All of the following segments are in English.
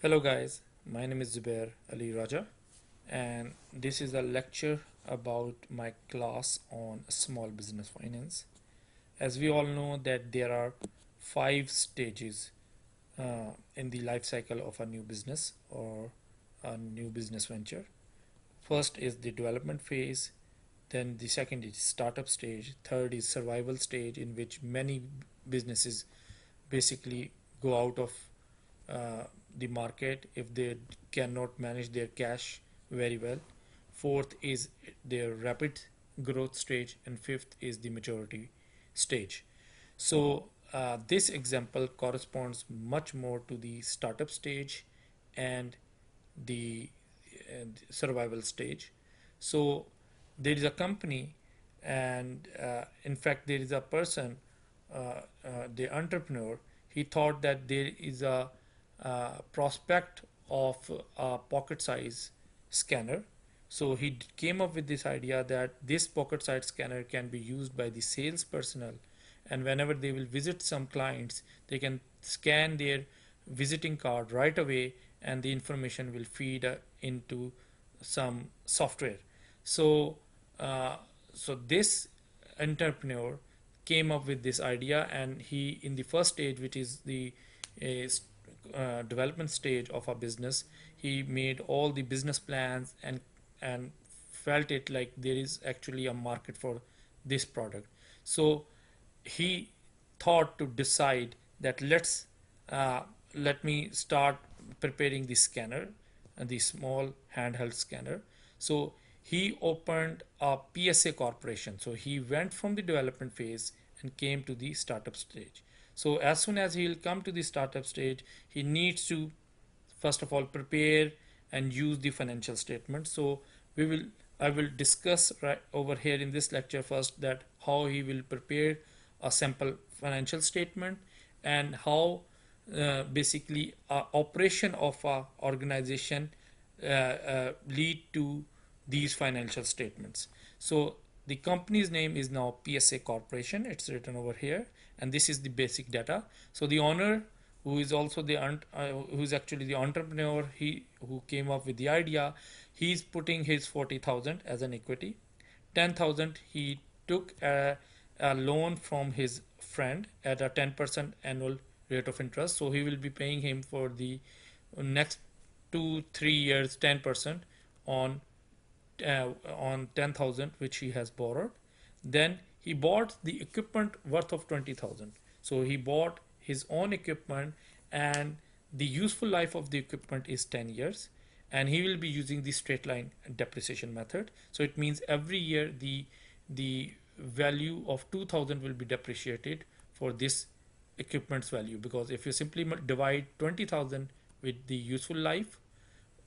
Hello guys, my name is Zubair Ali Raja and this is a lecture about my class on small business finance. As we all know that there are five stages in the life cycle of a new business or a new business venture. First is the development phase, then the second is startup stage, third is survival stage in which many businesses basically go out of uh, the market if they cannot manage their cash very well. Fourth is their rapid growth stage, and fifth is the maturity stage. So, this example corresponds much more to the startup stage and the survival stage. So, there is a company, and in fact, there is a person, the entrepreneur. He thought that there is a prospect of a pocket size scanner. So he came up with this idea that this pocket size scanner can be used by the sales personnel, and whenever they will visit some clients, they can scan their visiting card right away, and the information will feed into some software. So, uh, so this entrepreneur came up with this idea, and he, in the first stage, which is the uh, development stage of a business, he made all the business plans and felt it like there is actually a market for this product. So he thought to decide that uh, let me start preparing the scanner, the small handheld scanner. So he opened a PSA corporation. So he went from the development phase and came to the startup stage. So as soon as he will come to the startup stage, he needs to first of all prepare and use the financial statement. So we will I will discuss right over here in this lecture first that how he will prepare a sample financial statement, and how basically operation of a organization lead to these financial statements. So the company's name is now PSA Corporation. It's written over here, and this is the basic data. So the owner, who is also who is actually the entrepreneur, he who came up with the idea, he's putting his 40,000 as an equity. 10,000 he took a loan from his friend at a 10% annual rate of interest. So he will be paying him for the next 2 3 years 10% on on 10,000 which he has borrowed. Then he bought the equipment worth of 20,000. So he bought his own equipment, and the useful life of the equipment is 10 years, and he will be using the straight line depreciation method. So it means every year the value of 2,000 will be depreciated for this equipment's value, because if you simply divide 20,000 with the useful life,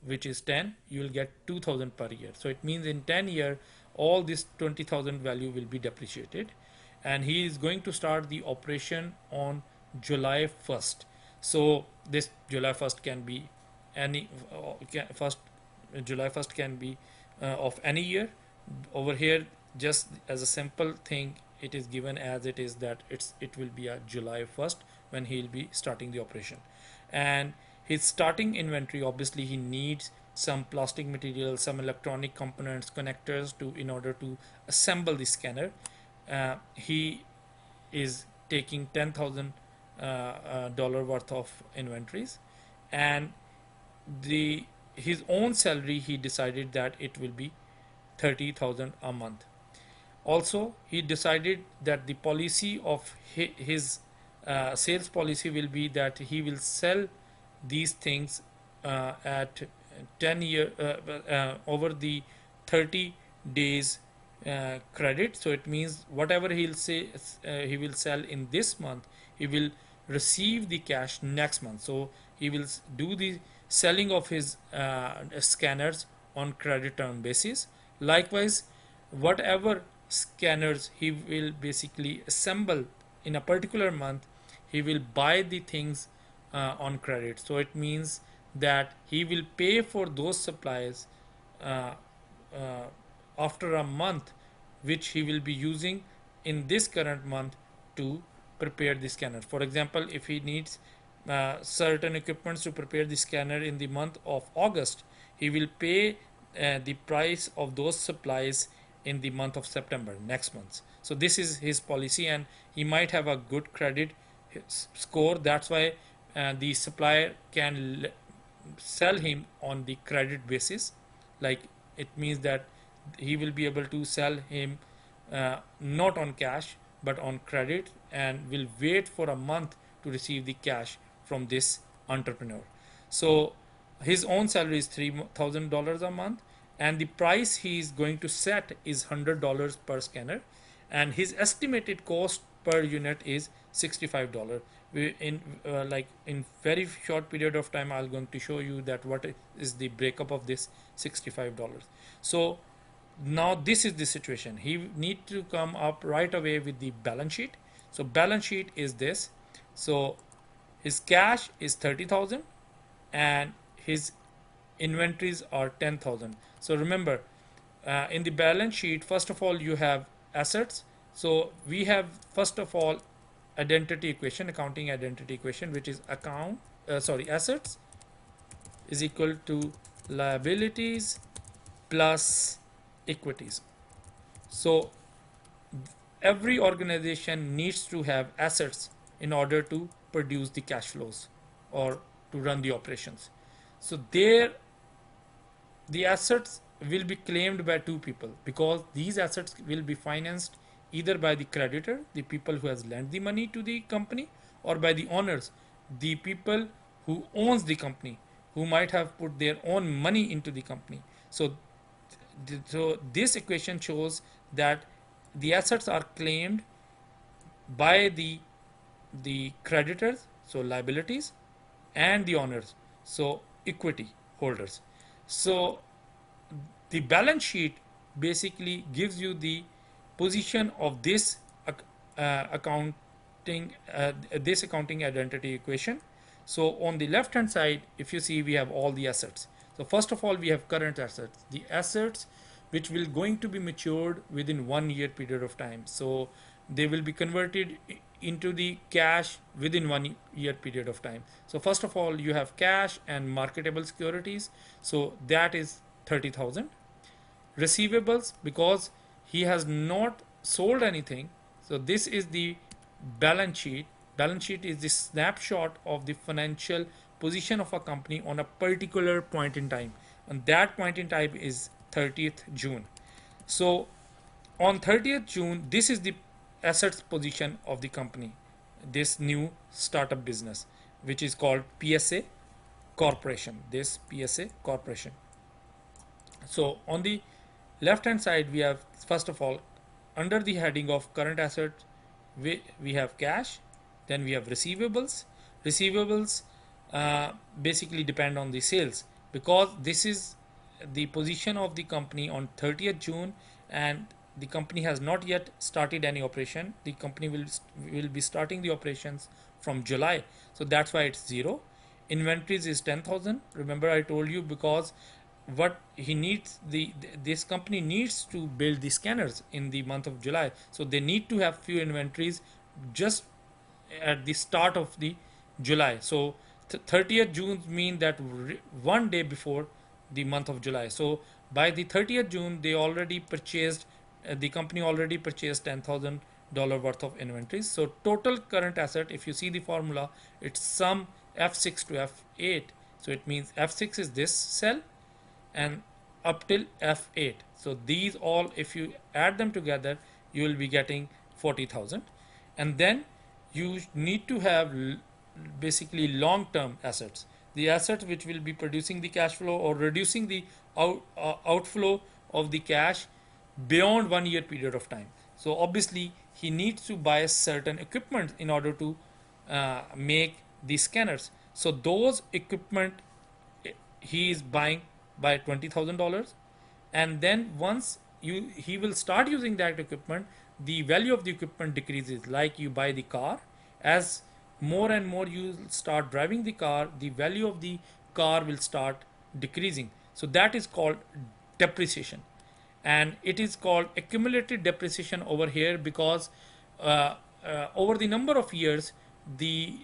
which is 10, you will get 2,000 per year. So it means in 10 year all this 20,000 value will be depreciated, and he is going to start the operation on July 1st. So this July 1st can be any first July 1st can be of any year. Over here, just as a simple thing, it is given as it is that it will be a July 1st when he will be starting the operation. And his starting inventory, obviously he needs some plastic material, some electronic components, connectors to in order to assemble the scanner. He is taking $10,000 worth of inventories, and the his own salary, he decided that it will be 30,000 a month. Also, he decided that the policy of his sales policy will be that he will sell these things at 10 year over the 30 days credit. So it means whatever he'll say he will sell in this month, he will receive the cash next month. So he will do the selling of his scanners on credit term basis. Likewise, whatever scanners he will basically assemble in a particular month, he will buy the things on credit. So it means that he will pay for those supplies uh, uh, after a month, which he will be using in this current month to prepare the scanner. For example, if he needs certain equipments to prepare the scanner in the month of August, he will pay the price of those supplies in the month of September, next month. So this is his policy, and he might have a good credit score. That's why the supplier can sell him on the credit basis. Like, it means that he will be able to sell him not on cash but on credit, and will wait for a month to receive the cash from this entrepreneur. So his own salary is $3,000 a month, and the price he is going to set is $100 per scanner, and his estimated cost per unit is $65. We in like in very short period of time, I'm going to show you that what is the breakup of this $65. So now this is the situation. He need to come up right away with the balance sheet. So balance sheet is this. So his cash is 30,000 and his inventories are 10,000. So remember, in the balance sheet, first of all, you have assets. So we have, first of all, identity equation, accounting identity equation, which is assets is equal to liabilities plus equities. So every organization needs to have assets in order to produce the cash flows or to run the operations. So there, the assets will be claimed by two people, because these assets will be financed either by the creditor, the people who has lent the money to the company, or by the owners, the people who owns the company, who might have put their own money into the company. So this equation shows that the assets are claimed by the creditors, so liabilities, and the owners, so equity holders. So the balance sheet basically gives you the position of this accounting this accounting identity equation. So on the left hand side, if you see, we have all the assets. So first of all, we have current assets, the assets which will going to be matured within 1 year period of time. So they will be converted into the cash within 1 year period of time. So first of all, you have cash and marketable securities. So that is 30,000. Receivables, because he has not sold anything. So this is the balance sheet. Balance sheet is the snapshot of the financial position of a company on a particular point in time, and that point in time is 30th June. So on 30th June, this is the assets position of the company, this new startup business, which is called PSA Corporation. This PSA Corporation. So on the left hand side, we have, first of all, under the heading of current assets, we have cash, then we have receivables. Receivables basically depend on the sales, because this is the position of the company on 30th June, and the company has not yet started any operation. The company will be starting the operations from July, so that's why it's zero. Inventories is 10,000. Remember, I told you, because what he needs, this company needs to build the scanners in the month of July, so they need to have few inventories just at the start of the July. So 30th June mean that one day before the month of July. So by the 30th June, they already purchased, the company already purchased $10,000 worth of inventories. So total current asset, if you see the formula, it's sum F6 to F8. So it means F6 is this cell, and up till F8. So these all, if you add them together, you will be getting 40,000. And then you need to have basically long-term assets, the assets which will be producing the cash flow or reducing the outflow of the cash beyond 1 year period of time. So obviously he needs to buy certain equipment in order to make these scanners. So those equipment he is buying by $20,000, and then once he will start using that equipment, the value of the equipment decreases. Like you buy the car, as more and more you start driving the car, the value of the car will start decreasing. So that is called depreciation, and it is called accumulated depreciation over here, because over the number of years, the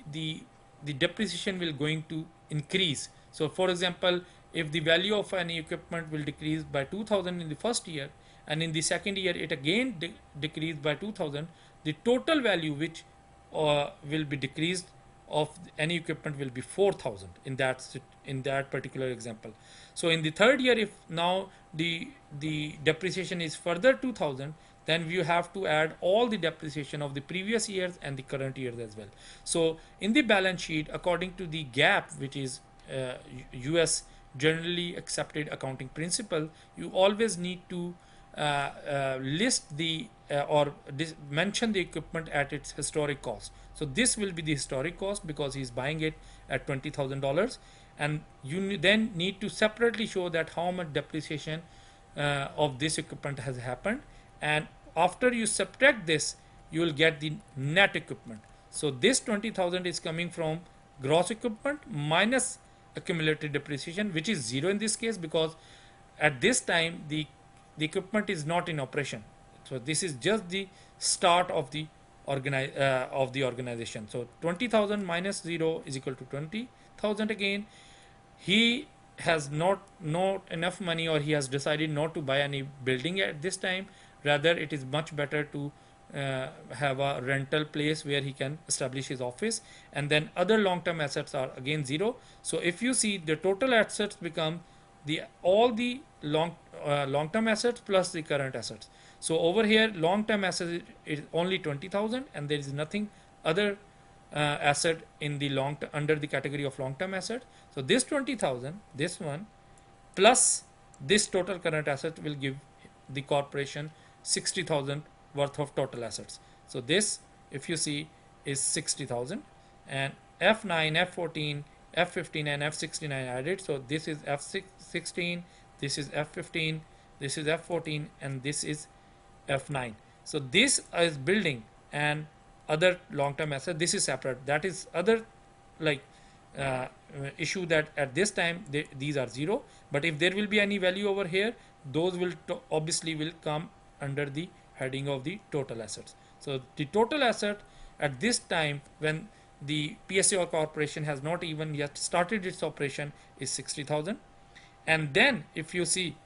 the depreciation will going to increase. So for example, if the value of any equipment will decrease by 2000 in the first year, and in the second year it again decreased by 2000, the total value which will be decreased of any equipment will be 4000 in that particular example. So in the third year, if now the depreciation is further 2000, then you have to add all the depreciation of the previous years and the current years as well. So in the balance sheet, according to the gap, which is US generally accepted accounting principle, you always need to list the or mention the equipment at its historic cost. So this will be the historic cost because he's buying it at $20,000, and you then need to separately show that how much depreciation of this equipment has happened, and after you subtract this, you will get the net equipment. So this 20,000 is coming from gross equipment minus accumulated depreciation, which is zero in this case because at this time the equipment is not in operation. So this is just the start of the organization. So 20,000 minus 0 is equal to 20,000 again. He has not enough money, or he has decided not to buy any building at this time. Rather, it is much better to have a rental place where he can establish his office, and then other long-term assets are again zero. So if you see, the total assets become the all the long-term assets plus the current assets. So over here, long-term assets is only 20,000, and there is nothing other asset in the under the category of long-term asset. So this 20,000, this one plus this total current asset will give the corporation 60,000 worth of total assets. So this, if you see, is 60,000, and F9, F14, F15 and F69 added. So this is F16, this is F15, this is F14, and this is F9. So this is building and other long-term asset. This is separate. That is other like uh, issue that at this time these are zero. But if there will be any value over here, those will obviously will come under the heading of the total assets. So the total asset at this time, when the PSA or corporation has not even yet started its operation, is 60,000. And then if you see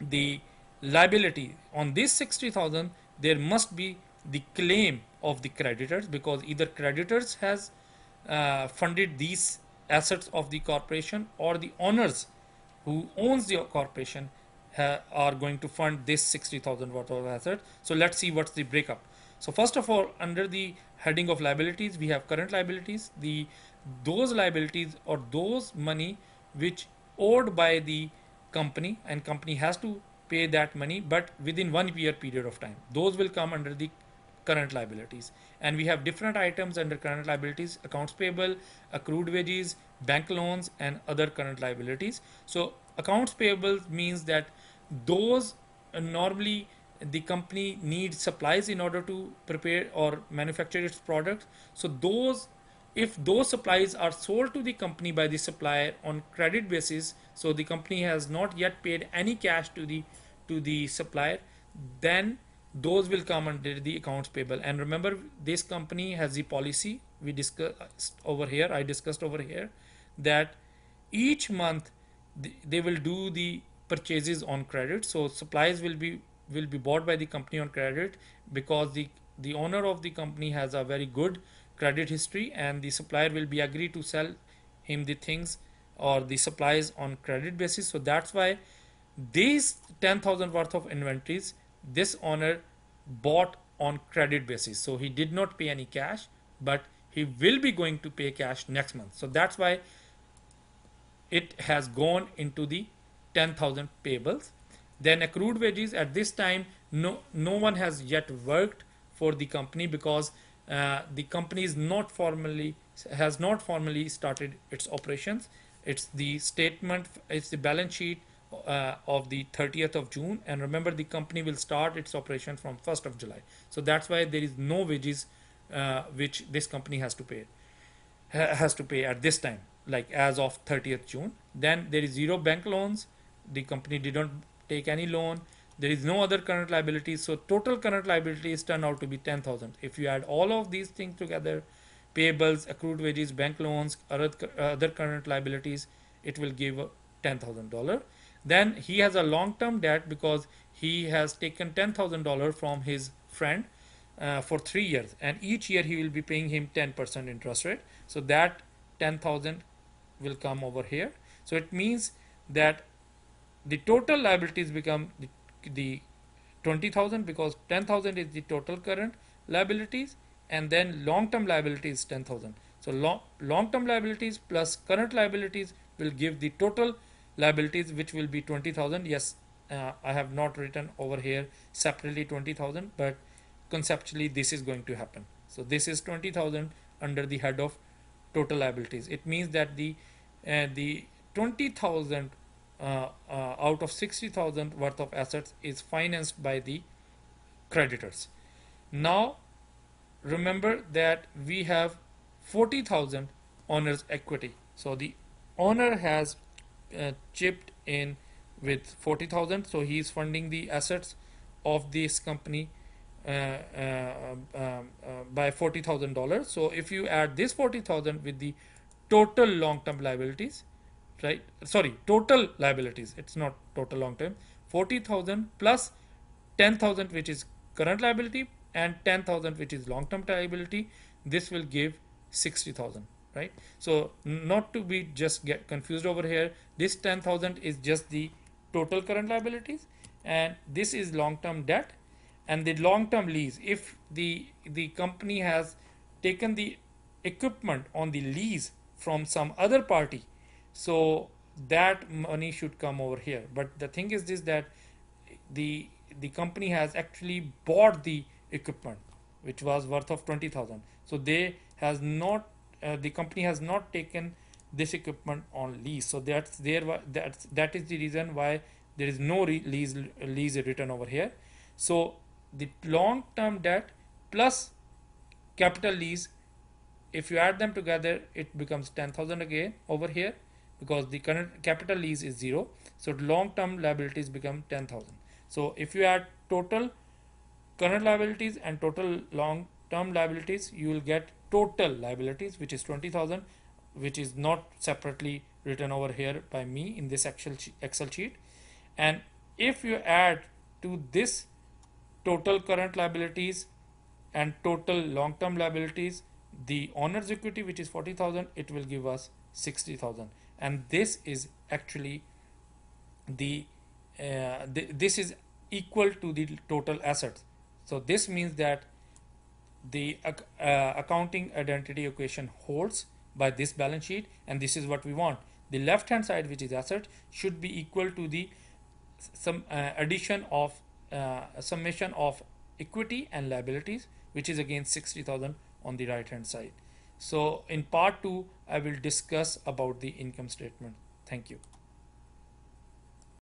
the liability on this 60,000, there must be the claim of the creditors, because either creditors has funded these assets of the corporation, or the owners who owns the corporation are going to fund this 60,000 worth of assets. So let's see what's the breakup. So first of all, under the heading of liabilities, we have current liabilities. Those liabilities or those money which owed by the company, and company has to pay that money, but within 1 year period of time, those will come under the current liabilities. And we have different items under current liabilities: accounts payable, accrued wages, bank loans, and other current liabilities. So accounts payable means that those normally the company needs supplies in order to prepare or manufacture its products. So those, if those supplies are sold to the company by the supplier on credit basis, so the company has not yet paid any cash to the supplier, then those will come under the accounts payable. And remember, this company has the policy we discussed over here, I discussed over here, that each month they will do the purchases on credit. So supplies will be bought by the company on credit, because the owner of the company has a very good credit history, and the supplier will be agree to sell him the things or the supplies on credit basis. So that's why these 10,000 worth of inventories this owner bought on credit basis. So he did not pay any cash, but he will be going to pay cash next month. So that's why it has gone into the 10,000 payables. Then accrued wages, at this time no one has yet worked for the company, because the company is not formally has not formally started its operations. It's the statement, it's the balance sheet of the 30th of June, and remember, the company will start its operation from 1st of July. So that's why there is no wages which this company has to pay at this time, like as of 30th June. Then there is zero bank loans. The company didn't take any loan. There is no other current liabilities. So total current liabilities turn out to be 10,000. If you add all of these things together, payables, accrued wages, bank loans, other current liabilities, it will give $10,000. Then he has a long-term debt because he has taken $10,000 from his friend for 3 years, and each year he will be paying him 10% interest rate. So that 10,000 will come over here. So it means that the total liabilities become the 20,000, because 10,000 is the total current liabilities, and then long term liabilities 10,000. So long term liabilities plus current liabilities will give the total liabilities, which will be 20,000. Yes, I have not written over here separately 20,000, but conceptually this is going to happen. So this is 20,000 under the head of total liabilities. It means that the 20,000 out of 60,000 worth of assets is financed by the creditors. Now remember that we have 40,000 owner's equity. So the owner has chipped in with 40,000, so he is funding the assets of this company by $40,000. So if you add this 40,000 with the total long-term liabilities, right? Sorry, total liabilities. It's not total long-term. 40,000 plus 10,000, which is current liability, and 10,000, which is long-term liability. This will give 60,000, right? So not to be just get confused over here. This 10,000 is just the total current liabilities, and this is long-term debt, and the long-term lease. If the company has taken the equipment on the lease from some other party, so that money should come over here. But the thing is this, that the the company has actually bought the equipment which was worth of 20,000. So they has not the company has not taken this equipment on lease. So that is the reason why there is no lease written over here. So the long term debt plus capital lease, if you add them together, it becomes 10,000 again over here, because the current capital lease is 0. So long term liabilities become 10,000. So if you add total current liabilities and total long term liabilities, you will get total liabilities, which is 20,000, which is not separately written over here by me in this Excel sheet. And if you add to this total current liabilities and total long term liabilities the owner's equity, which is 40,000, it will give us 60,000. And this is actually the this is equal to the total assets. So this means that the accounting identity equation holds by this balance sheet, and this is what we want. The left hand side, which is asset, should be equal to the some addition of summation of equity and liabilities, which is again 60,000 on the right hand side. So in part 2 I will discuss about the income statement. Thank you.